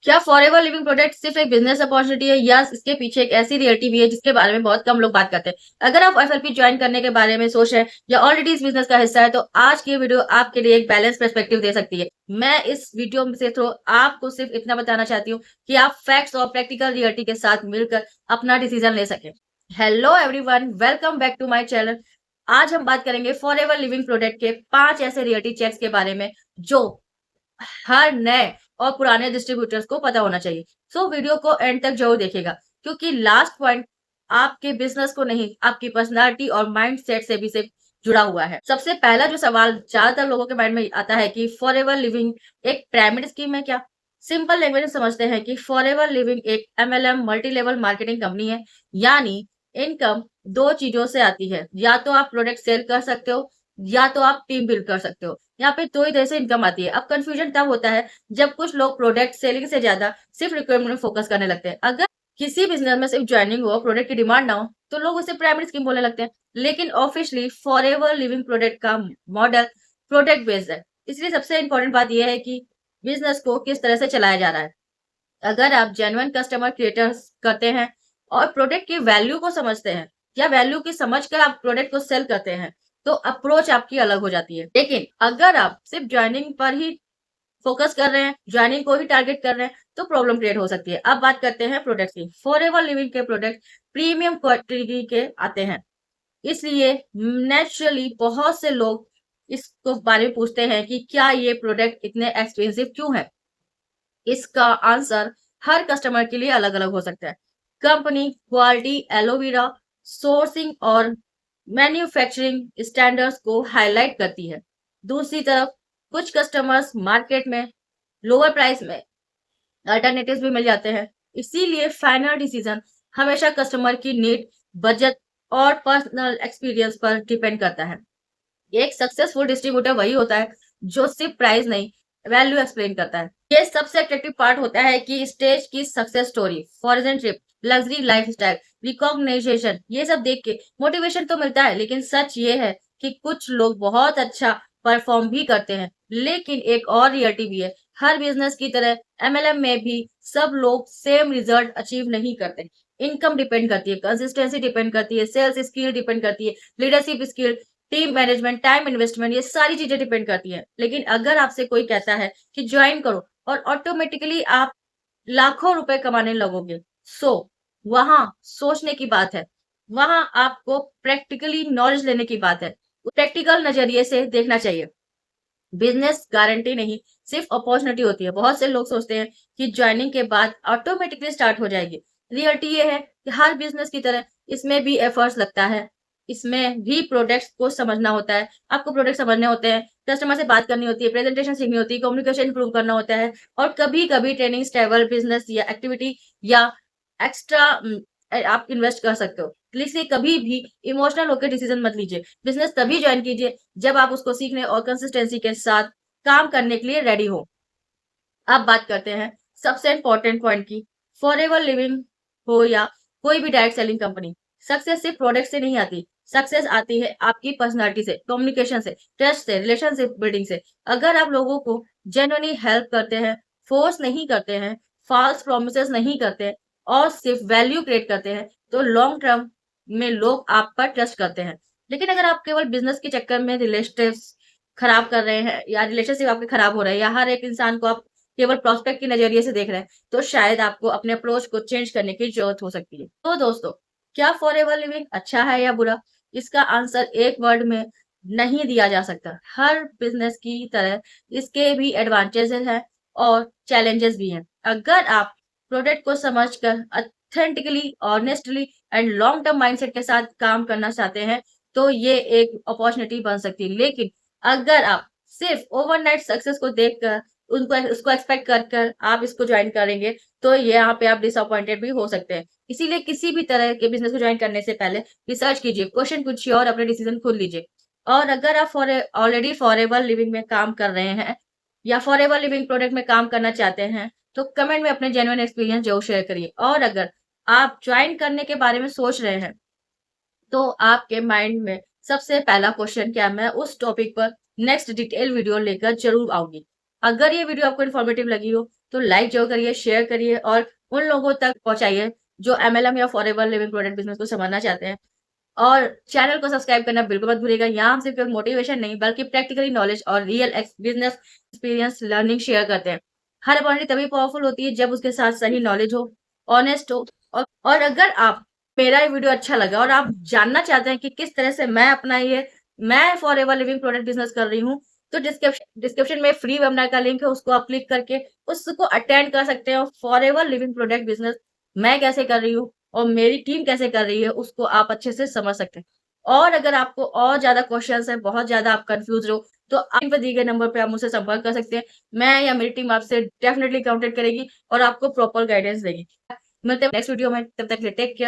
क्या forever living product सिर्फ एक बिजनेस अपॉर्चुनिटी है या इसके पीछे एक ऐसी रियलिटी भी है जिसके बारे में बहुत कम लोग बात करते हैं? अगर आप एफएलपी ज्वाइन करने के बारे में सोच रहे हैं या ऑलरेडी इस बिजनेस का हिस्सा है तो आज की वीडियो आपके लिए एक बैलेंस पर्सपेक्टिव दे सकती है। मैं इस वीडियो से थ्रू आपको सिर्फ इतना बताना चाहती हूँ कि आप फैक्ट्स और प्रैक्टिकल रियलिटी के साथ मिलकर अपना डिसीजन ले सके। Hello everyone, welcome back to my channel. आज हम बात करेंगे फॉरएवर लिविंग प्रोडक्ट के 5 ऐसे रियलिटी चेक्स के बारे में जो हर नए और पुराने डिस्ट्रीब्यूटर्स को पता होना चाहिए। सो वीडियो को एंड तक जरूर देखिएगा क्योंकि लास्ट पॉइंट आपके बिजनेस को नहीं, आपकी पर्सनालिटी और माइंड सेट से भी सिर्फ जुड़ा हुआ है। सबसे पहला जो सवाल ज्यादातर लोगों के माइंड में आता है कि फॉरएवर लिविंग एक पिरामिड स्कीम है क्या? सिंपल लैंग्वेज में समझते हैं कि फॉरएवर लिविंग एक MLM multi level marketing company है। यानी इनकम दो चीजों से आती है, या तो आप प्रोडक्ट सेल कर सकते हो या तो आप टीम बिल्ड कर सकते हो। यहाँ पे दो ही तरह से इनकम आती है। अब कंफ्यूजन तब होता है जब कुछ लोग प्रोडक्ट सेलिंग से ज्यादा सिर्फ रिक्वायरमेंट में फोकस करने लगते हैं। अगर किसी बिजनेस में सिर्फ ज्वाइनिंग हो, प्रोडक्ट की डिमांड ना हो, तो लोग उसे प्राइमरी स्कीम बोलने लगते हैं। लेकिन ऑफिशियली फॉरएवर लिविंग प्रोडक्ट का मॉडल प्रोडक्ट बेस्ड है। इसलिए सबसे इंपॉर्टेंट बात यह है कि बिजनेस को किस तरह से चलाया जा रहा है। अगर आप जेन्युइन कस्टमर क्रिएटर्स करते हैं और प्रोडक्ट की वैल्यू को समझते हैं या वैल्यू की समझकर आप प्रोडक्ट को सेल करते हैं तो अप्रोच आपकी अलग हो जाती है। लेकिन अगर आप सिर्फ ज्वाइनिंग पर ही फोकस कर रहे हैं, ज्वाइनिंग को ही टारगेट कर रहे हैं, तो प्रॉब्लम क्रिएट हो सकती है। अब बात करते हैं प्रोडक्ट की। फॉरएवर लिविंग के प्रोडक्ट प्रीमियम क्वालिटी के आते हैं, इसलिए नेचुरली बहुत से लोग इसको बारे में पूछते हैं कि क्या ये प्रोडक्ट इतने एक्सपेंसिव क्यों है। इसका आंसर हर कस्टमर के लिए अलग अलग हो सकता है। कंपनी क्वालिटी, एलोवेरा, सोर्सिंग और मैन्युफैक्चरिंग स्टैंडर्ड्स को हाईलाइट करती है। दूसरी तरफ कुछ कस्टमर्स मार्केट में लोअर प्राइस में अल्टरनेटिव्स भी मिल जाते हैं। इसीलिए फाइनल डिसीजन हमेशा कस्टमर की नीड, बजट और पर्सनल एक्सपीरियंस पर डिपेंड करता है। एक सक्सेसफुल डिस्ट्रीब्यूटर वही होता है जो सिर्फ प्राइस नहीं, वैल्यू एक्सप्लेन करता है। ये सबसे अट्रैक्टिव पार्ट होता है कि स्टेज की success story, foreign trip, luxury lifestyle, recognization, ये सब देख के मोटिवेशन तो मिलता है। लेकिन सच ये है कि कुछ लोग बहुत अच्छा परफॉर्म भी करते हैं। लेकिन एक और रियलिटी भी है, हर बिजनेस की तरह एमएलएम में भी सब लोग सेम रिजल्ट अचीव नहीं करते। इनकम डिपेंड करती है, कंसिस्टेंसी डिपेंड करती है, सेल्स स्किल डिपेंड करती है, leadership skill, team management, time investment, ये सारी चीजें डिपेंड करती है। लेकिन अगर आपसे कोई कहता है कि ज्वाइन करो और ऑटोमेटिकली आप लाखों रुपए कमाने लगोगे, सो वहां सोचने की बात है। वहां आपको प्रैक्टिकली नॉलेज लेने की बात है। प्रैक्टिकल नजरिए से देखना चाहिए। बिजनेस गारंटी नहीं, सिर्फ अपॉर्चुनिटी होती है। बहुत से लोग सोचते हैं कि ज्वाइनिंग के बाद ऑटोमेटिकली स्टार्ट हो जाएगी। रियलिटी ये है कि हर बिजनेस की तरह इसमें भी एफर्ट्स लगता है। इसमें भी प्रोडक्ट्स को समझना होता है, आपको प्रोडक्ट समझने होते हैं, कस्टमर से बात करनी होती है, प्रेजेंटेशन सीखनी होती है, कम्युनिकेशन इंप्रूव करना होता है और कभी कभी ट्रेनिंग, स्टेबल बिजनेस या एक्टिविटी या एक्स्ट्रा आप इन्वेस्ट कर सकते हो। इसलिए कभी भी इमोशनल होकर डिसीजन मत लीजिए। बिजनेस तभी ज्वाइन कीजिए जब आप उसको सीखने और कंसिस्टेंसी के साथ काम करने के लिए रेडी हो। अब बात करते हैं सबसे इंपॉर्टेंट पॉइंट की। फॉरएवर लिविंग हो या कोई भी डायरेक्ट सेलिंग कंपनी, सक्सेस सिर्फ प्रोडक्ट से नहीं आती। सक्सेस आती है आपकी पर्सनालिटी से, कम्युनिकेशन से, ट्रस्ट से, रिलेशनशिप बिल्डिंग से। अगर आप लोगों को जेन्युइनली हेल्प करते हैं, फोर्स नहीं करते हैं, फॉल्स प्रोमिसेस नहीं करते और सिर्फ वैल्यू क्रिएट करते हैं, तो लॉन्ग टर्म में लोग आप पर ट्रस्ट करते हैं। लेकिन अगर आप केवल बिजनेस के चक्कर में रिलेशनशिप्स खराब कर रहे हैं या रिलेशनशिप आपके खराब हो रहे हैं या हर एक इंसान को आप केवल प्रोस्पेक्ट के नजरिए से देख रहे हैं, तो शायद आपको अपने अप्रोच को चेंज करने की जरूरत हो सकती है। तो दोस्तों, क्या फॉरएवर लिविंग अच्छा है या बुरा? इसका आंसर एक वर्ड में नहीं दिया जा सकता। हर बिजनेस की तरह इसके भी एडवांटेजेस हैं और चैलेंजेस भी हैं। अगर आप प्रोडक्ट को समझकर authentically, honestly and long term mindset के साथ काम करना चाहते हैं, तो ये एक अपॉर्चुनिटी बन सकती है। लेकिन अगर आप सिर्फ ओवरनाइट सक्सेस को देखकर उनको उसको एक्सपेक्ट कर कर आप इसको ज्वाइन करेंगे, तो ये यहाँ पे आप डिसअपॉइंटेड भी हो सकते हैं। इसीलिए किसी भी तरह के बिजनेस को ज्वाइन करने से पहले रिसर्च कीजिए, क्वेश्चन पूछिए और अपने डिसीजन खुद लीजिए। और अगर आप ऑलरेडी फॉरएवर लिविंग में काम कर रहे हैं या फॉरएवर लिविंग प्रोडक्ट में काम करना चाहते हैं, तो कमेंट में अपने जेन्युइन एक्सपीरियंस जरूर शेयर करिए। और अगर आप ज्वाइन करने के बारे में सोच रहे हैं, तो आपके माइंड में सबसे पहला क्वेश्चन क्या? मैं उस टॉपिक पर नेक्स्ट डिटेल वीडियो लेकर जरूर आऊंगी। अगर ये वीडियो आपको इन्फॉर्मेटिव लगी हो तो लाइक ज़रूर करिए, शेयर करिए और उन लोगों तक पहुँचाइए जो एमएलएम या फॉरएवर लिविंग प्रोडक्ट बिज़नेस को समझना चाहते हैं। और चैनल को सब्सक्राइब करना बिल्कुल मत भूलिएगा। यहाँ हम सिर्फ़ एक मोटिवेशन नहीं बल्कि प्रैक्टिकली नॉलेज और real business experience learning share करते हैं। हर अपॉर्चुनिटी तभी पावरफुल होती है जब उसके साथ सही नॉलेज हो, ऑनेस्ट हो और अगर आप मेरा ये वीडियो अच्छा लगा और आप जानना चाहते हैं कि किस तरह से मैं फॉरएवर लिविंग प्रोडक्ट बिज़नेस कर रही हूँ, तो डिस्क्रिप्शन में फ्री वेबिनार का लिंक है, उसको आप क्लिक करके उसको अटेंड कर सकते हैं और फॉरएवर लिविंग प्रोडक्ट बिज़नेस मैं कैसे कर रही हूँ और मेरी टीम कैसे कर रही है, उसको आप अच्छे से समझ सकते हैं। और अगर आपको और ज़्यादा क्वेश्चन्स हैं, बहुत ज़्यादा आप कन्फ्यूज़ हो, तो स्क्रीन पे दिए गए नंबर पे आप मुझसे संपर्क कर सकते हैं। मैं या मेरी टीम आपसे डेफ़िनिटली कॉन्टैक्ट करेगी और आपको प्रॉपर गाइडेंस देगी। मिलते हैं नेक्स्ट वीडियो में, तब तक के लिए टेक केयर।